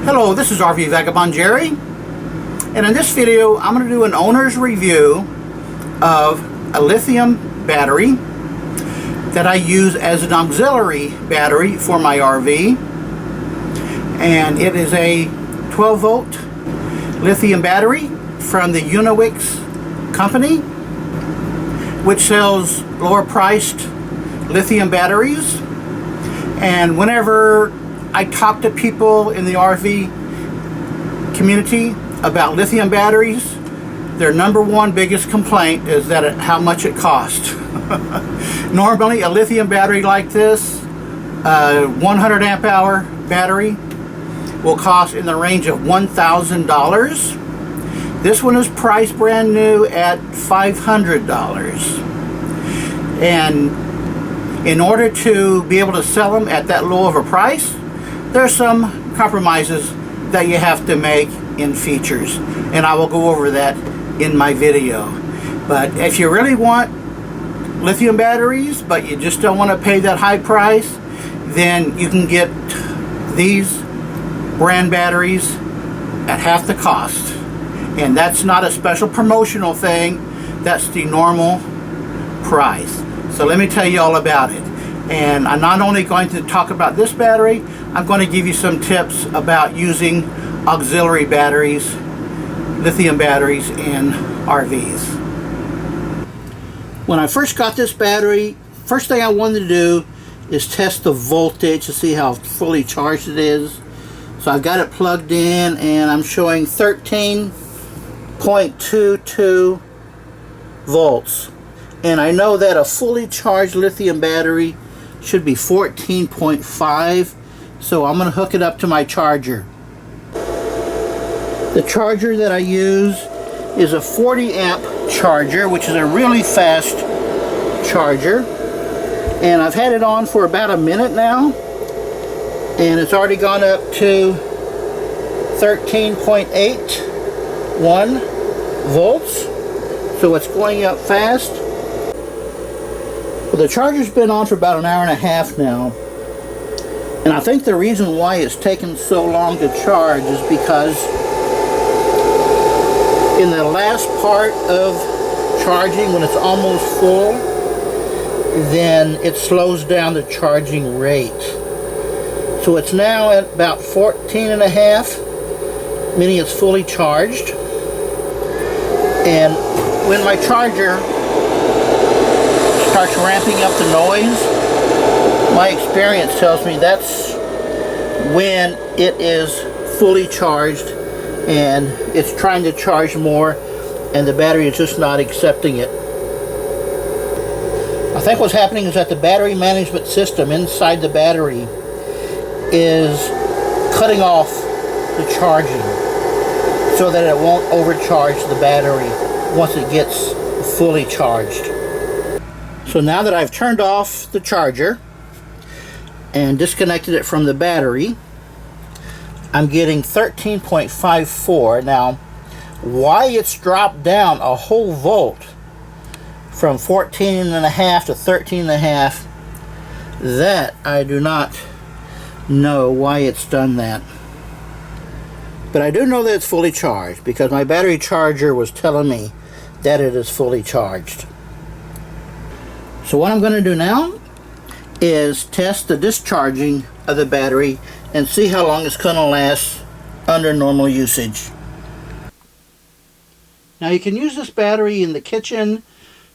Hello, this is RV Vagabond Jerry, and in this video I'm going to do an owner's review of a lithium battery that I use as an auxiliary battery for my RV, and it is a 12 volt lithium battery from the Uniwix company, which sells lower priced lithium batteries. And whenever I talk to people in the RV community about lithium batteries, their number one biggest complaint is that how much it costs. Normally a lithium battery like this, 100 amp hour battery, will cost in the range of $1,000. This one is priced brand new at $500. And in order to be able to sell them at that low of a price, there's some compromises that you have to make in features, and I will go over that in my video. But if you really want lithium batteries but you just don't want to pay that high price, then you can get these brand batteries at half the cost. And that's not a special promotional thing, that's the normal price. So let me tell you all about it. And I'm not only going to talk about this battery, I'm going to give you some tips about using auxiliary batteries, lithium batteries in RVs. When I first got this battery, first thing I wanted to do is test the voltage to see how fully charged it is. So I've got it plugged in and I'm showing 13.22 volts. And I know that a fully charged lithium battery should be 14.5, so I'm going to hook it up to my charger. The charger that I use is a 40 amp charger, which is a really fast charger, and I've had it on for about a minute now, and it's already gone up to 13.81 volts, so it's going up fast. Well, the charger's been on for about an hour and a half now, and I think the reason why it's taken so long to charge is because in the last part of charging, when it's almost full, then it slows down the charging rate. So it's now at about 14.5, meaning it's fully charged. And when my charger starts ramping up the noise, my experience tells me that's when it is fully charged and it's trying to charge more and the battery is just not accepting it. I think what's happening is that the battery management system inside the battery is cutting off the charging so that it won't overcharge the battery once it gets fully charged. So now that I've turned off the charger and disconnected it from the battery, I'm getting 13.54. Now, why it's dropped down a whole volt from 14.5 to 13.5, that I do not know why it's done that. But I do know that it's fully charged because my battery charger was telling me that it is fully charged. So what I'm going to do now is test the discharging of the battery and see how long it's going to last under normal usage. Now you can use this battery in the kitchen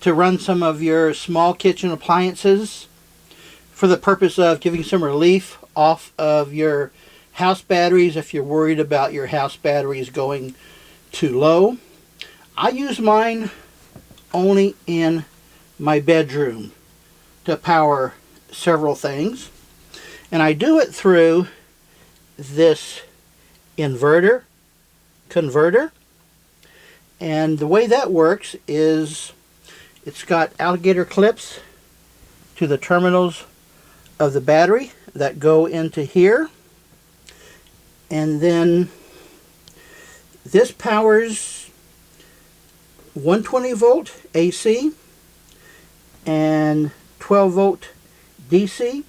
to run some of your small kitchen appliances for the purpose of giving some relief off of your house batteries if you're worried about your house batteries going too low. I use mine only in my bedroom to power several things, and I do it through this converter, and the way that works is it's got alligator clips to the terminals of the battery that go into here, and then this powers 120 volt AC and 12 volt DC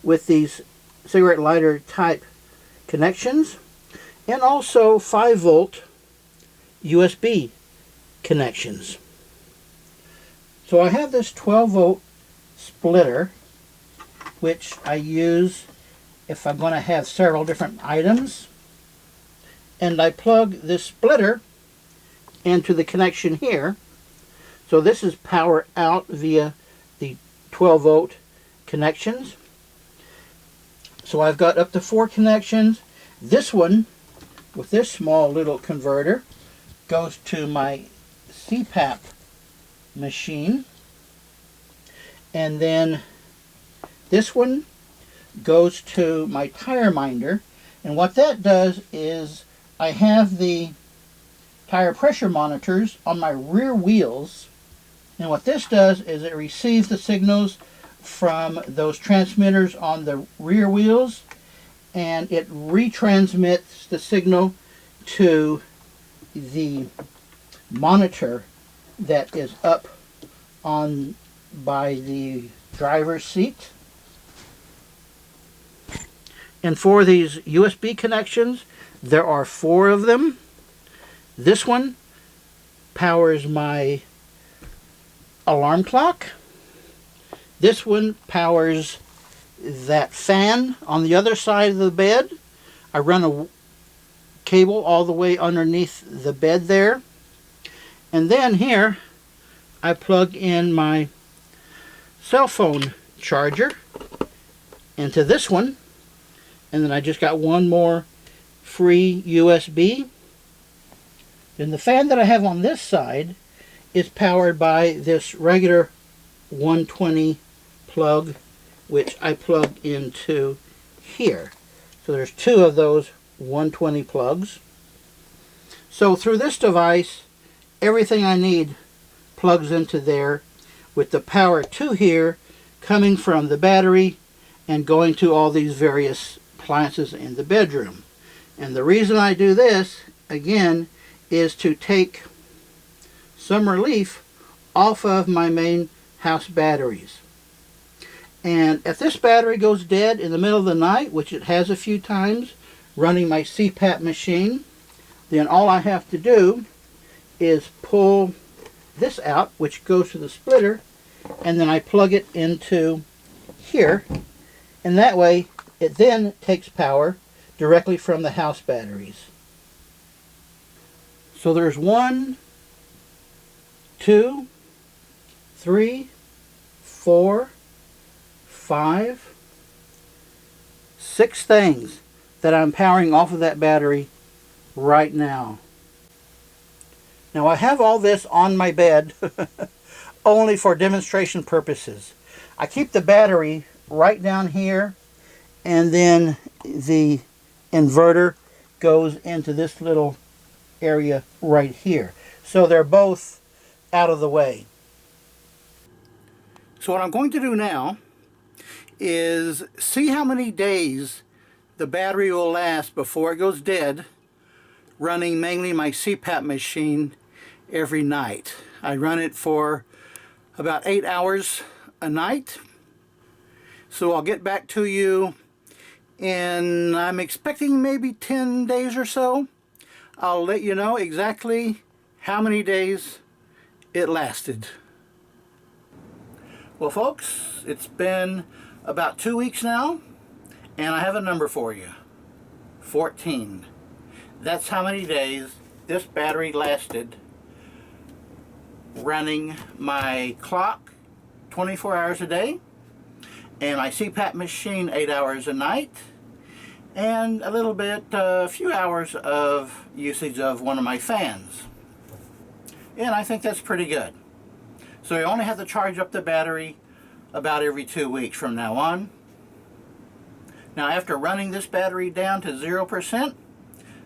with these cigarette lighter type connections. and also 5-volt USB connections. So I have this 12-volt splitter, which I use if I'm going to have several different items. And I plug this splitter into the connection here. So this is power out via the 12-volt connections. So I've got up to 4 connections. This one, with this small little converter, goes to my CPAP machine. And then this one goes to my tire minder. And what that does is I have the tire pressure monitors on my rear wheels. And what this does is it receives the signals from those transmitters on the rear wheels, and it retransmits the signal to the monitor that is up on by the driver's seat. And for these USB connections, there are 4 of them. This one powers my alarm clock. This one powers that fan on the other side of the bed. I run a cable all the way underneath the bed there. And then here I plug in my cell phone charger into this one. And then I just got one more free USB. And the fan that I have on this side is powered by this regular 120 plug, which I plug into here. So there's 2 of those 120 plugs. So through this device, everything I need plugs into there, with the power to here coming from the battery and going to all these various appliances in the bedroom. And the reason I do this, again, is to take some relief off of my main house batteries. And if this battery goes dead in the middle of the night, which it has a few times, running my CPAP machine, then all I have to do is pull this out, which goes to the splitter, and then I plug it into here, and that way it then takes power directly from the house batteries. So there's 1, 2, 3, 4, 5, 6 things that I'm powering off of that battery right now. Now I have all this on my bed only for demonstration purposes. I keep the battery right down here, and then the inverter goes into this little area right here. So they're both out of the way. So what I'm going to do now is see how many days the battery will last before it goes dead, running mainly my CPAP machine every night. I run it for about 8 hours a night. So I'll get back to you in, I'm expecting maybe 10 days or so. I'll let you know exactly how many days it lasted. Well folks, it's been about 2 weeks now, and I have a number for you. 14. That's how many days this battery lasted running my clock 24 hours a day, and my CPAP machine 8 hours a night, and a little bit, a few hours of usage of one of my fans. And I think that's pretty good. So you only have to charge up the battery about every 2 weeks from now on. Now after running this battery down to 0%,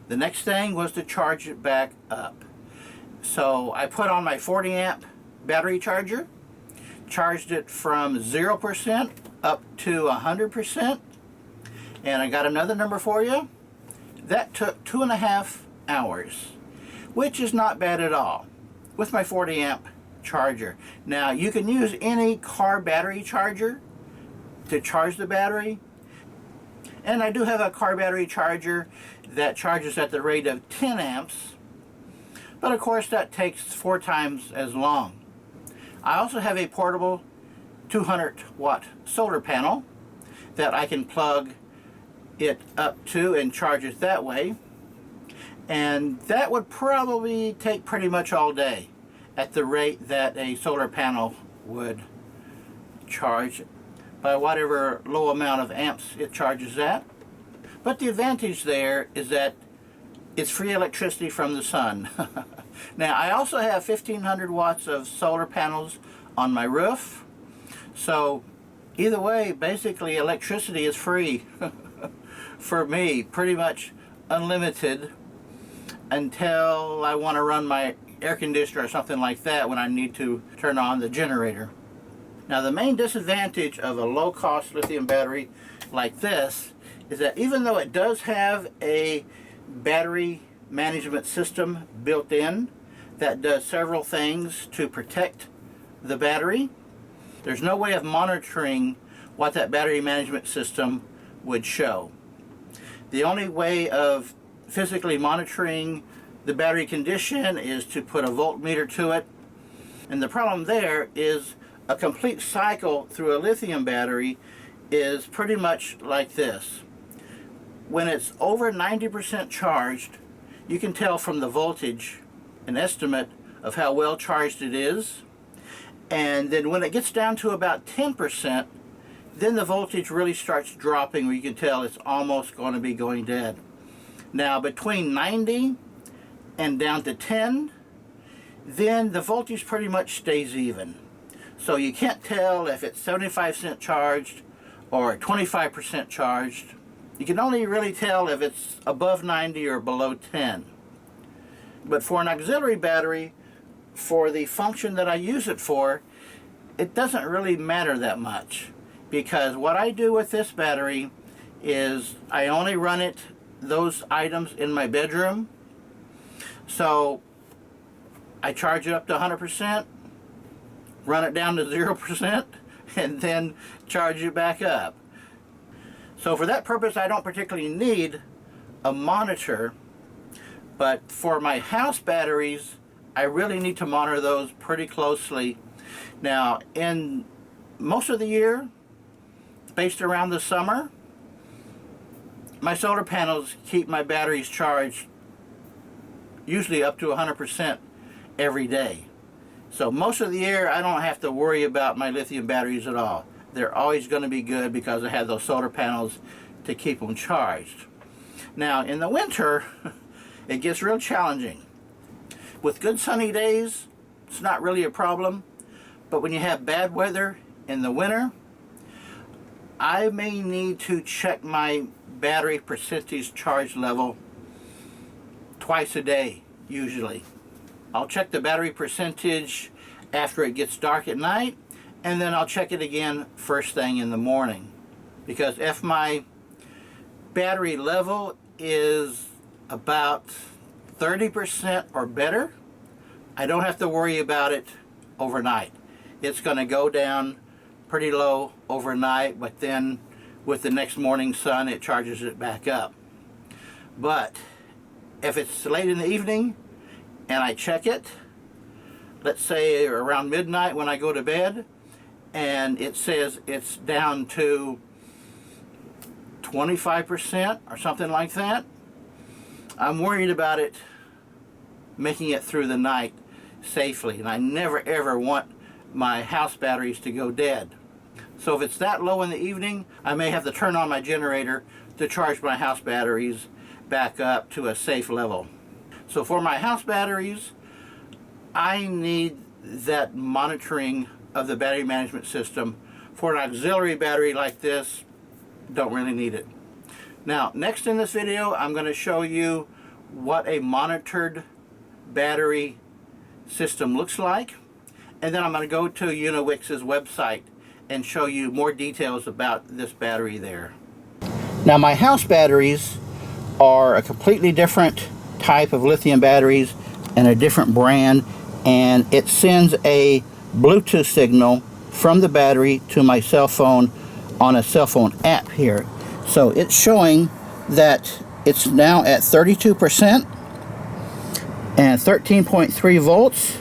the next thing was to charge it back up. So I put on my 40 amp battery charger, charged it from 0% up to 100%, and I got another number for you. That took 2.5 hours, which is not bad at all with my 40 amp charger. Now you can use any car battery charger to charge the battery, And I do have a car battery charger that charges at the rate of 10 amps, but of course that takes 4 times as long. I also have a portable 200 watt solar panel that I can plug it up to and charge it that way, and that would probably take pretty much all day at the rate that a solar panel would charge by whatever low amount of amps it charges at. But the advantage there is that it's free electricity from the sun. Now, I also have 1500 watts of solar panels on my roof, so either way, basically electricity is free for me, pretty much unlimited, until I want to run my air conditioner or something like that when I need to turn on the generator. Now, the main disadvantage of a low-cost lithium battery like this is that even though it does have a battery management system built in that does several things to protect the battery, there's no way of monitoring what that battery management system would show. The only way of physically monitoring the battery condition is to put a voltmeter to it, and the problem there is a complete cycle through a lithium battery is pretty much like this. When it's over 90% charged, you can tell from the voltage an estimate of how well charged it is, and then when it gets down to about 10%, then the voltage really starts dropping where you can tell it's almost going to be going dead. Now, between 90 and down to 10, then the voltage pretty much stays even. So you can't tell if it's 75% charged or 25% charged. You can only really tell if it's above 90 or below 10. But for an auxiliary battery, for the function that I use it for, it doesn't really matter that much, because what I do with this battery is I only run it, those items, in my bedroom. So I charge it up to 100%, run it down to 0%, and then charge it back up. So for that purpose, I don't particularly need a monitor, but for my house batteries, I really need to monitor those pretty closely. Now, in most of the year, based around the summer, my solar panels keep my batteries charged usually up to 100% every day. So most of the year, I don't have to worry about my lithium batteries at all. They're always going to be good because I have those solar panels to keep them charged. Now, in the winter, it gets real challenging. With good sunny days, it's not really a problem. But when you have bad weather in the winter, I may need to check my battery percentage charge level twice a day, usually. I'll check the battery percentage after it gets dark at night, and then I'll check it again first thing in the morning. Because if my battery level is about 30% or better, I don't have to worry about it overnight. It's going to go down pretty low overnight, but then with the next morning sun, it charges it back up. But if it's late in the evening and I check it, let's say around midnight when I go to bed, and it says it's down to 25% or something like that, I'm worried about it making it through the night safely, and I never ever want my house batteries to go dead. So if it's that low in the evening, I may have to turn on my generator to charge my house batteries back up to a safe level. So for my house batteries, I need that monitoring of the battery management system. For an auxiliary battery like this, don't really need it. Now, next in this video, I'm going to show you what a monitored battery system looks like, and then I'm going to go to Uniwix's website and show you more details about this battery there. Now, my house batteries are a completely different type of lithium batteries and a different brand, and it sends a Bluetooth signal from the battery to my cell phone on a cell phone app here. So it's showing that it's now at 32% and 13.3 volts.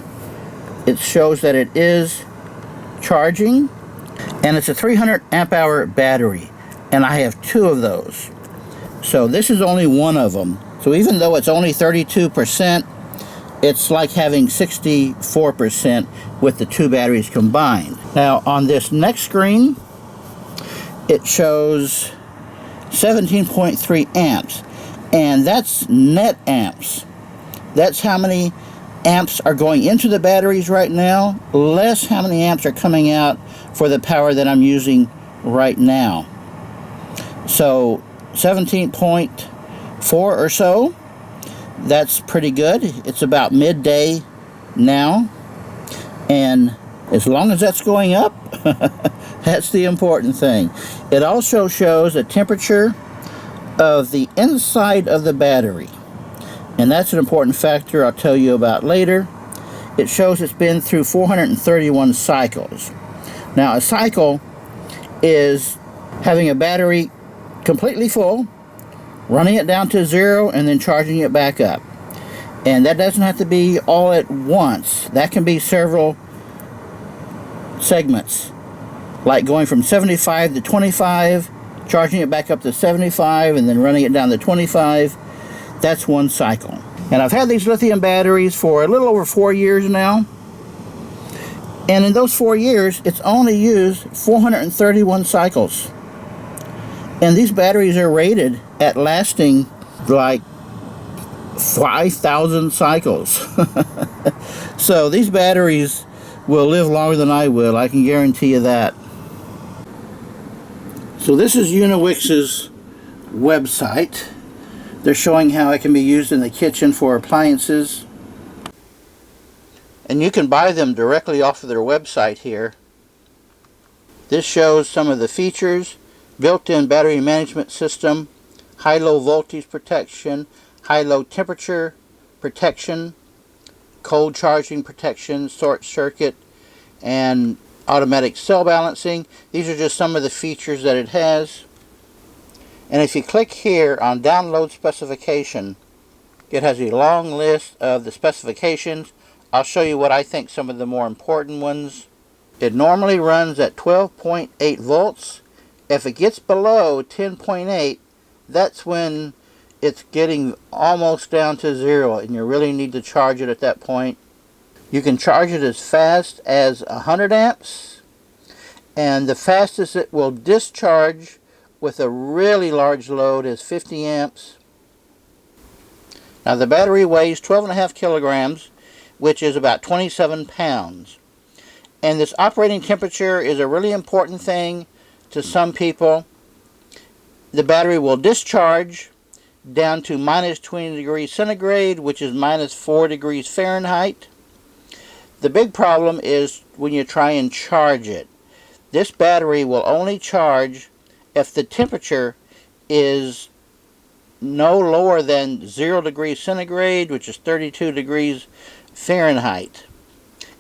It shows that it is charging, and it's a 300 amp hour battery, and I have 2 of those. So this is only one of them. So even though it's only 32%, it's like having 64% with the 2 batteries combined. Now on this next screen, it shows 17.3 amps, and that's net amps. That's how many amps are going into the batteries right now, less how many amps are coming out for the power that I'm using right now. So 17.4 or so, that's pretty good. It's about midday now, and as long as that's going up, that's the important thing. It also shows the temperature of the inside of the battery, and that's an important factor I'll tell you about later. It shows it's been through 431 cycles. Now a cycle is having a battery completely full, running it down to 0, and then charging it back up. And that doesn't have to be all at once. That can be several segments, like going from 75 to 25, charging it back up to 75, and then running it down to 25. That's one cycle. And I've had these lithium batteries for a little over 4 years now, and in those 4 years it's only used 431 cycles. And these batteries are rated at lasting like 5,000 cycles. So these batteries will live longer than I will, I can guarantee you that. So this is Uniwix's website. They're showing how it can be used in the kitchen for appliances. And you can buy them directly off of their website here. This shows some of the features: built-in battery management system, high-low voltage protection, high-low temperature protection, cold charging protection, short circuit, and automatic cell balancing. These are just some of the features that it has. And if you click here on download specification, it has a long list of the specifications. I'll show you what I think some of the more important ones. It normally runs at 12.8 volts. If it gets below 10.8, that's when it's getting almost down to 0, and you really need to charge it at that point. You can charge it as fast as 100 amps, and the fastest it will discharge with a really large load is 50 amps. Now the battery weighs 12.5 kilograms, which is about 27 pounds. And this operating temperature is a really important thing to some people. The battery will discharge down to minus 20 degrees centigrade, which is minus 4 degrees Fahrenheit. The big problem is when you try and charge it. This battery will only charge if the temperature is no lower than 0 degrees centigrade, which is 32 degrees Fahrenheit.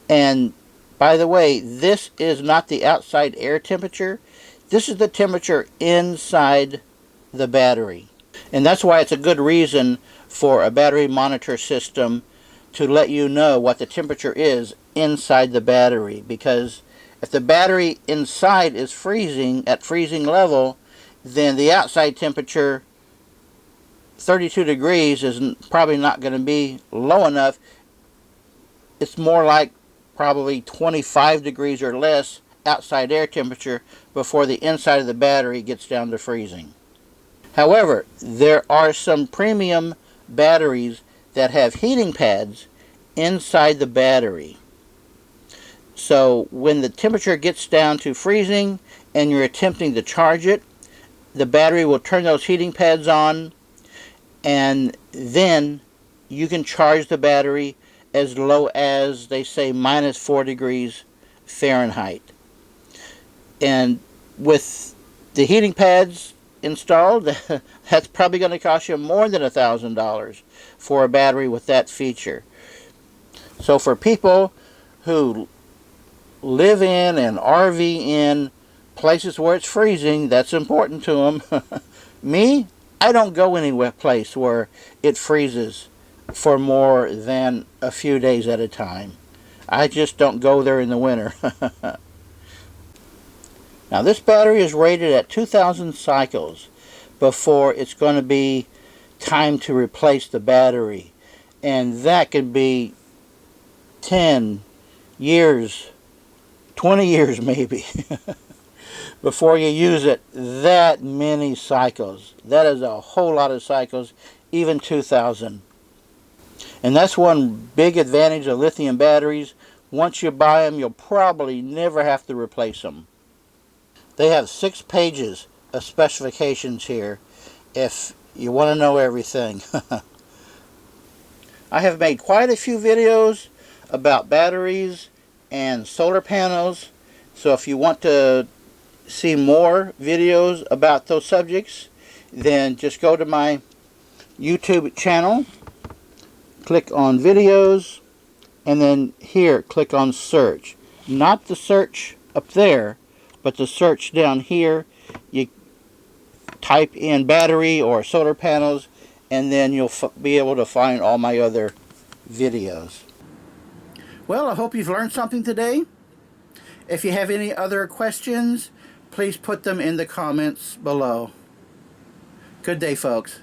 And by the way, this is not the outside air temperature. This is the temperature inside the battery. And that's why it's a good reason for a battery monitor system to let you know what the temperature is inside the battery. Because if the battery inside is freezing at freezing level, then the outside temperature, 32 degrees, is probably not going to be low enough. It's more like probably 25 degrees or less outside air temperature before the inside of the battery gets down to freezing. However, there are some premium batteries that have heating pads inside the battery. So when the temperature gets down to freezing and you're attempting to charge it, the battery will turn those heating pads on, and then you can charge the battery as low as, they say, minus 4 degrees Fahrenheit. And with the heating pads installed, that's probably going to cost you more than $1,000 for a battery with that feature. So for people who live in and RV in places where it's freezing, that's important to them. Me, I don't go any place where it freezes for more than a few days at a time. I just don't go there in the winter. Now this battery is rated at 2,000 cycles before it's going to be time to replace the battery. And that could be 10 years, 20 years maybe, before you use it. That many cycles. That is a whole lot of cycles, even 2,000. And that's one big advantage of lithium batteries. Once you buy them, you'll probably never have to replace them. They have 6 pages of specifications here if you want to know everything. I have made quite a few videos about batteries and solar panels, so if you want to see more videos about those subjects, then just go to my YouTube channel, click on videos, and then here click on search. Not the search up there, but the search down here. You type in battery or solar panels, and then you'll be able to find all my other videos. Well, I hope you've learned something today. If you have any other questions, please put them in the comments below. Good day, folks.